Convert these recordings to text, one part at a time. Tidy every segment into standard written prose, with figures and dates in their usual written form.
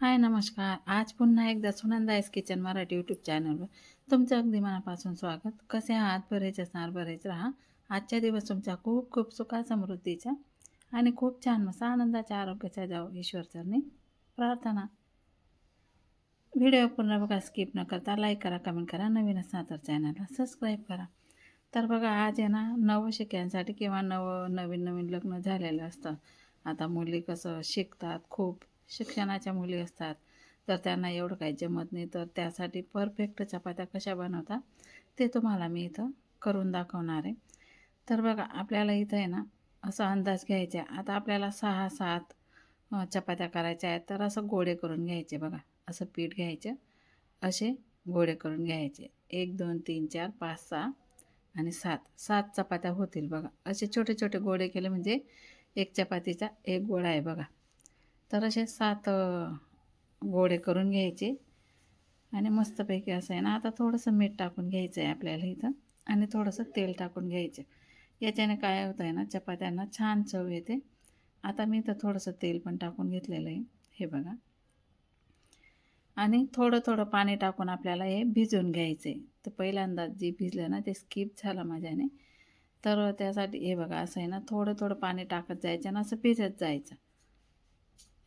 हाय नमस्कार. आज पुन्हा एकदा सुनंदाईस किचन मराठी यूट्यूब चॅनलवर तुमचं अगदी मनापासून स्वागत. कसे आहात? बरेच असणार, बरेच राहा. आजच्या दिवस तुमच्या खूप खूप सुखा समृद्धीच्या आणि खूप छान मस्त आनंदाच्या आरोग्याच्या जावो ईश्वरचरणी प्रार्थना. व्हिडिओ पूर्ण बघा, स्किप न करता लाईक करा, कमेंट करा. नवीन असणार तर चॅनलला सबस्क्राईब करा. तर बघा, आज आहे ना नवशिक्यांसाठी किंवा नवीन नवीन लग्न झालेलं असतं. आता मुली कसं शिकतात, खूप शिक्षणाच्या मुली असतात, तर त्यांना एवढं काही जमत नाही, तर त्यासाठी परफेक्ट चपात्या कशा बनवतात ते तुम्हाला मी इथं करून दाखवणार आहे. तर बघा, आपल्याला इथं आहे ना असा अंदाज घ्यायचा आहे. आता आपल्याला 6-7 चपात्या करायच्या आहेत, तर असं गोळे करून घ्यायचे. बघा, असं पीठ घ्यायचं, असे गोळे करून घ्यायचे. 1 2 3 4 5 6 आणि 7 चपात्या होतील बघा. असे छोटे छोटे गोळे केले म्हणजे एक चपातीचा एक गोळा आहे बघा. तर असे 7 गोळे करून घ्यायचे आणि मस्तपैकी असं आहे ना, आता थोडंसं मीठ टाकून घ्यायचं आहे आपल्याला इथं आणि थोडंसं तेल टाकून घ्यायचं. याच्याने काय होतं आहे ना, चपात्यांना छान चव येते. आता मी इथं थोडंसं तेल पण टाकून घेतलेलं आहे, हे बघा. आणि थोडं थोडं पाणी टाकून आपल्याला हे भिजवून घ्यायचं आहे. तर पहिल्यांदा जे भिजलं ना ते स्किप झालं माझ्याने. तर त्यासाठी हे बघा, असं आहे ना, थोडं थोडं पाणी टाकत जायचं आणि असं भिजत जायचं.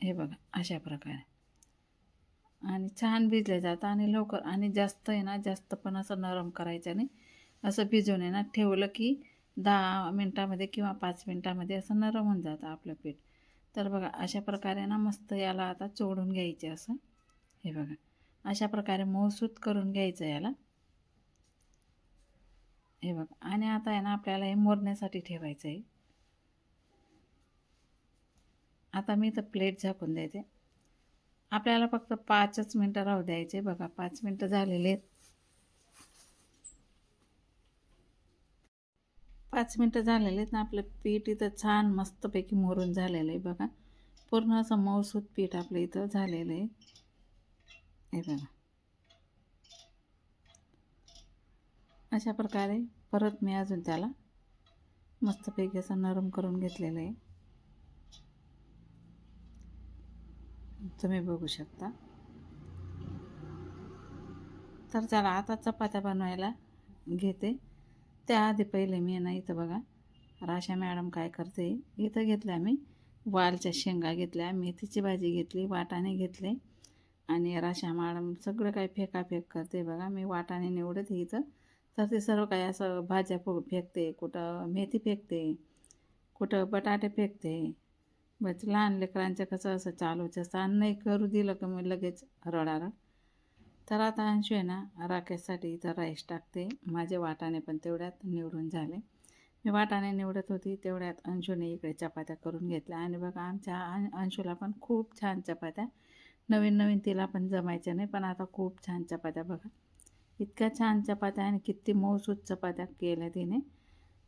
हे बघा, अशा प्रकारे. आणि छान भिजले जातं आणि लवकर, आणि जास्त आहे ना, जास्त पण असं नरम करायचं नाही. असं भिजवून आहे ना ठेवलं की 10 मिनटामध्ये किंवा 5 मिनटामध्ये असं नरम होऊन जातं आपलं पीठ. तर बघा, अशा प्रकारे ना मस्त याला आता चोडून घ्यायचे असं. हे बघा, अशा प्रकारे मऊसूत करून घ्यायचं याला. हे बघा, आणि आता आहे ना आपल्याला हे मोरण्यासाठी ठेवायचं आहे. आता मी तर प्लेट झाकून देते. आपल्याला फक्त 5च मिनटं राहू द्यायचे. बघा, 5 मिनटं झालेले आहेत. 5 मिनटं झालेले आहेत ना, आपलं पीठ इथं छान मस्तपैकी मोरून झालेलं आहे बघा. पूर्ण असं मऊसूत पीठ आपलं इथं झालेलं आहे. हे बघा, अशा प्रकारे परत मी अजून त्याला मस्तपैकी असं नरम करून घेतलेलं आहे. तुम्ही बघू शकता. तर चला आता चपात्या बनवायला घेते. त्याआधी पहिले मी ना इथं बघा, राशा मॅडम काय करते, इथं घेतल्या मी वालच्या शेंगा घेतल्या, मेथीची भाजी घेतली, वाटाणे घेतले आणि राशा मॅडम सगळं काही फेकाफेक करते बघा. मी वाटाणे निवडते इथं, तर ते सर्व काही असं भाज्या फेकते, कुठं मेथी फेकते, कुठं बटाटे फेकते. बस लहान लेकरांचं कसं असं चालूच असतं, आणि नाही करू दिलं का मग लगेच रडारड. तर आता अंशू आहे ना राकेशसाठी इथं राईस टाकते. माझे वाटाणे पण तेवढ्यात निवडून झाले. मी वाटाणे निवडत होती तेवढ्यात अंशूने इकडे चपात्या करून घेतल्या. आणि बघा, आमच्या अंशूला पण खूप छान चपात्या, नवीन नवीन तिला पण जमायच्या नाही, पण आता खूप छान चपात्या बघा. इतक्या छान चपात्या आणि किती मऊसूत चपात्या केल्या तिने.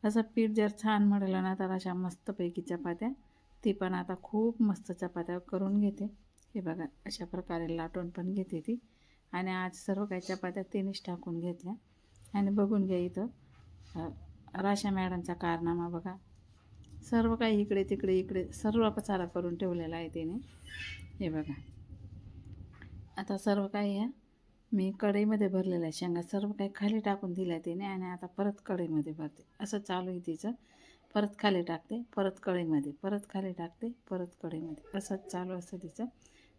असं पीठ जर छान मळलं ना तर अशा मस्तपैकी चपात्या ती पण आता खूप मस्त चपात्या करून घेते. हे बघा, अशा प्रकारे लाटून पण घेते ती. आणि आज सर्व काही चपात्या तिनेच टाकून घेतल्या. आणि बघून घ्या इथं राशा मॅडमचा कारनामा बघा. सर्व काही इकडे तिकडे इकडे सर्व पसारा करून ठेवलेला आहे तिने. हे बघा, आता सर्व काही ह्या मी कढईमध्ये भरलेलं आहे. शेंगा सर्व काही खाली टाकून दिल्या तिने आणि आता परत कढईमध्ये भरते. असं चालू आहे तिचं. परत खाली टाकते, परत कढईमध्ये, परत खाली टाकते, परत कढईमध्ये, असंच चालू असतं तिचं.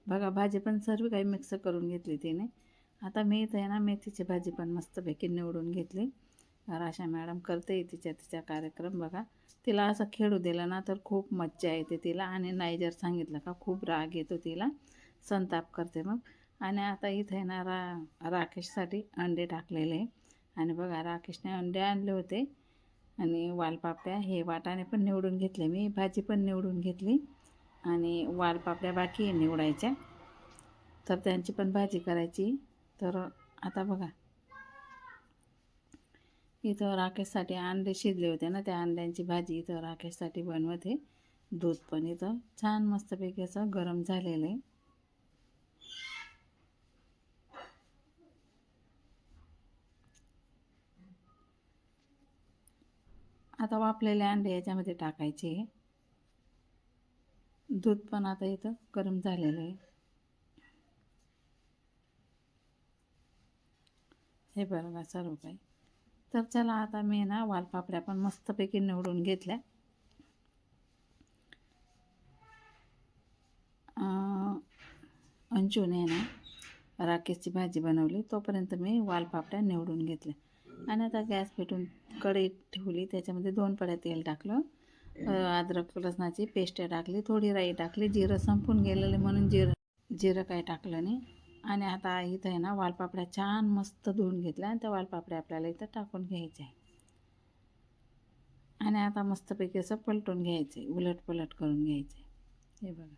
बघा, भाजी पण सर्व काही मिक्स करून घेतली तिने. आता मी इथं आहे ना मेथीची भाजी पण मस्तपैकी निवडून घेतली. राशा मॅडम करते तिच्या कार्यक्रम बघा. तिला असं खेळू दिलं ना तर खूप मज्जा येते तिला, आणि नाही जर सांगितलं का खूप राग येतो तिला, संताप करते मग. आणि आता इथे आहे ना राकेशसाठी अंडे टाकलेले. आणि बघा, राकेशने अंडे आणले होते आणि वालपापड्या, हे वाटाणे पण निवडून घेतले मी, भाजी पण निवडून घेतली आणि वालपापड्या बाकी आहे निवडायच्या, तर त्यांची पण भाजी करायची. तर आता बघा, इथं राकेशसाठी अंडे शिजले होते ना, त्या अंड्यांची भाजी इथं राकेशसाठी बनवते. दूध पण इथं छान मस्तपैकी असं गरम झालेलं आहे. आता वाफलेले अंडे याच्यामध्ये टाकायचे. दूध पण आता इथं गरम झालेलं आहे. हे बघा सर्व काही. तर चला आता मी ना वालपापड्या पण मस्तपैकी निवडून घेतल्या. अंजूने ना राकेशची भाजी बनवली, तोपर्यंत मी वालपापड्या निवडून घेतल्या. आणि आता गॅस पेटून कढई ठेवली, त्याच्यामध्ये 2 पळ्या तेल टाकलं, अद्रक लसणाची पेस्ट टाकली, थोडी राई टाकली, जिरं संपून गेलेले म्हणून जिरं काही टाकलं नाही. आणि आता इथं आहे ना वालपापड्या छान मस्त धुवून घेतल्या आणि त्या वालपापड्या आपल्याला इथं टाकून घ्यायच्या आहे. आणि आता मस्तपैकी असं पलटून घ्यायचं आहे, उलटपलट करून घ्यायचं आहे. हे बघा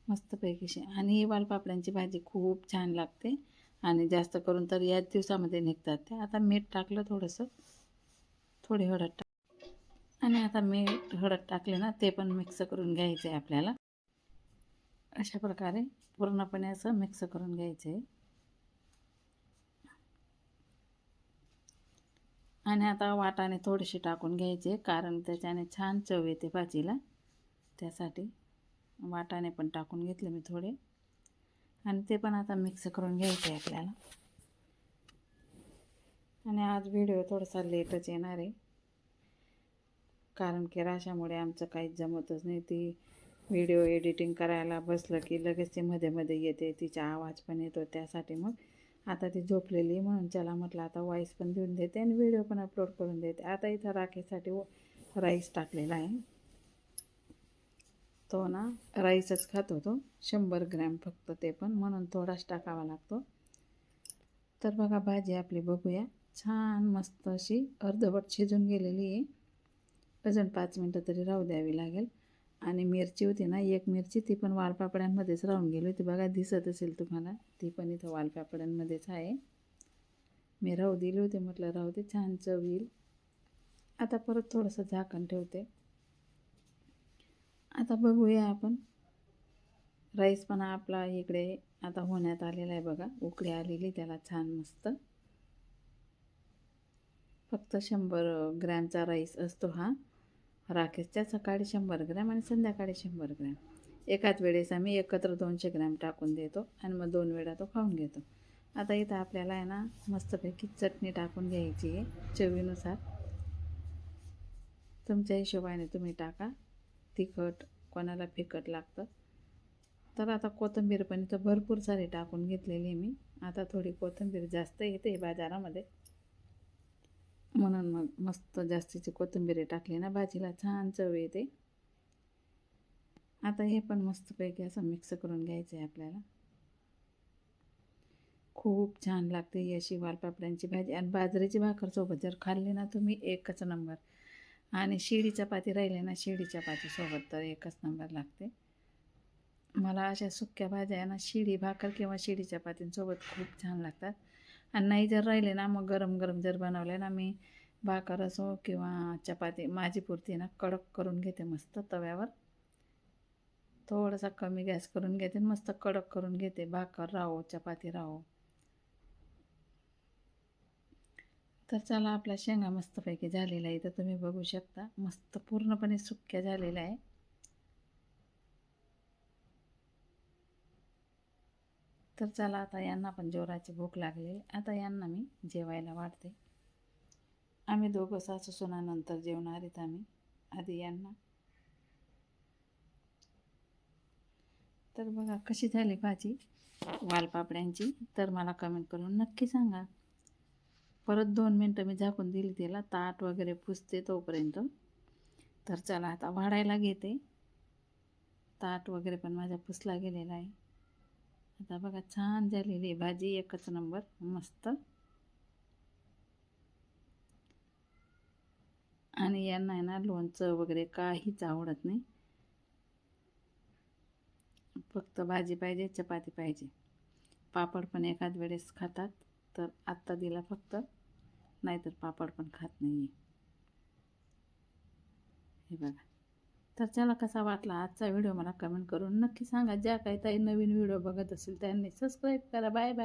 मस्तपैकी. आणि ही वालपापड्यांची भाजी खूप छान लागते आणि जास्त करून तर याच दिवसामध्ये निघतात ते. आता मीठ टाकलं थोडंसं, थोडी हळद आणि आता मीठ हळद टाकले ना ते पण मिक्स करून घ्यायचं आहे आपल्याला. अशा प्रकारे पूर्णपणे असं मिक्स करून घ्यायचं आहे. आणि आता वाटाणे थोडेसे टाकून घ्यायचे, कारण त्याच्याने छान चव येते भाजीला. त्यासाठी वाटाणे पण टाकून घेतले मी थोडे. आणि ते पण आता मिक्स करून घ्यायचे आहे आपल्याला. आणि आज व्हिडिओ थोडासा लेटच येणार आहे, कारण की राशामुळे आमचं काहीच जमतच नाही. ती व्हिडिओ एडिटिंग करायला बसलं की लगेच ते मध्ये मध्ये येते, तिचा आवाज पण येतो. त्यासाठी मग आता ती झोपलेली म्हणून चला म्हटलं आता वॉईस पण देऊन देते आणि व्हिडिओ पण अपलोड करून देते. आता इथं राखेसाठी राईस टाकलेला आहे. तो ना राईसच खात होतो, 100 ग्रॅम फक्त, ते पण म्हणून थोडाच टाकावा लागतो. तर बघा भाजी आपली बघूया, छान मस्त अशी अर्धवट शिजून गेलेली आहे. अजून 5 मिनटं तरी राहू द्यावी लागेल. आणि मिरची होती ना, एक मिरची ती पण वालपापड्यांमध्येच राहून गेली होती बघा, दिसत असेल तुम्हाला, ती पण इथं वालपापड्यांमध्येच आहे. मी राहू दिली होती, म्हटलं राहू दे, छान चव येईल. आता परत थोडंसं झाकण ठेवते. आता बघूया आपण. राईस पण आपला इकडे आता होण्यात आलेला आहे बघा, उकळी आलेली त्याला छान मस्त. फक्त 100 ग्रॅमचा राईस असतो हा राकेशच्या. सकाळी 100 ग्रॅम आणि संध्याकाळी 100 ग्रॅम. एकाच वेळेस आम्ही एकत्र 200 ग्रॅम टाकून देतो आणि मग 2 वेळा तो खाऊन घेतो. आता इथं आपल्याला आहे ना मस्तपैकी चटणी टाकून घ्यायची आहे चवीनुसार. तुमच्या हिशोबाने तुम्ही टाका, तिखट कोणाला फिकट लागतं. तर आता कोथिंबीर पण इथं भरपूर सारी टाकून घेतलेली मी. आता थोडी कोथिंबीर जास्त येते बाजारामध्ये, म्हणून मग मस्त जास्तीची कोथिंबीर टाकली ना भाजीला छान चव येते. आता हे पण मस्तपैकी असं मिक्स करून घ्यायचं आहे आपल्याला. खूप छान लागते ही अशी वालपापड्यांची भाजी. आणि बाजरीची भाकरसोबत जर खाल्ली ना तुम्ही, एकच नंबर. आणि शिळी चपाती राहिली ना, शिळी चपातीसोबत तर एकच नंबर लागते. मला अशा सुक्या भाज्या आहे ना, शिळी भाकर किंवा शिळी चपातींसोबत खूप छान लागतात. आणि नाही जर राहिले ना, मग गरम गरम जर बनवले ना, मी भाकर असो किंवा चपाती माझी पुरती ना कडक करून घेते मस्त तव्यावर. थोडासा कमी गॅस करून घेते, मस्त कडक करून घेते, भाकर राहो चपाती राहो. तर चला आपला शेंगा मस्तपैकी झालेला आहे, तर तुम्ही बघू शकता मस्त पूर्णपणे सुक्या झालेला आहे. तर चला आता यांना पण जोराची भूक लागली, आता यांना मी जेवायला वाढते. आम्ही दोघं सासू सुनानंतर जेवणार आहेत आम्ही, आधी यांना. तर बघा कशी झाली भाजी वालपापड्यांची, तर मला कमेंट करून नक्की सांगा. परत 2 मिनटं मी झाकून दिली त्याला, ताट वगैरे पुसते तोपर्यंत. तर चला आता वाढायला घेते. ताट वगैरे पण माझा पुसला गेलेला आहे. आता बघा छान झालेली भाजी, एकच नंबर मस्त. आणि यांना आहे ना लोणचं वगैरे काहीच आवडत नाही, फक्त भाजी पाहिजे, चपाती पाहिजे. पापड पण एखाद वेळेस खातात, तर आत्ता दिला फक्त, नाहीतर पापड पण खात नाही. हे बघा. तर चला कसा वाटला आजचा व्हिडिओ मला कमेंट करून नक्की सांगा. ज्या काही ताई नवीन व्हिडिओ बघत असेल त्यांनी सबस्क्राईब करा. Bye bye.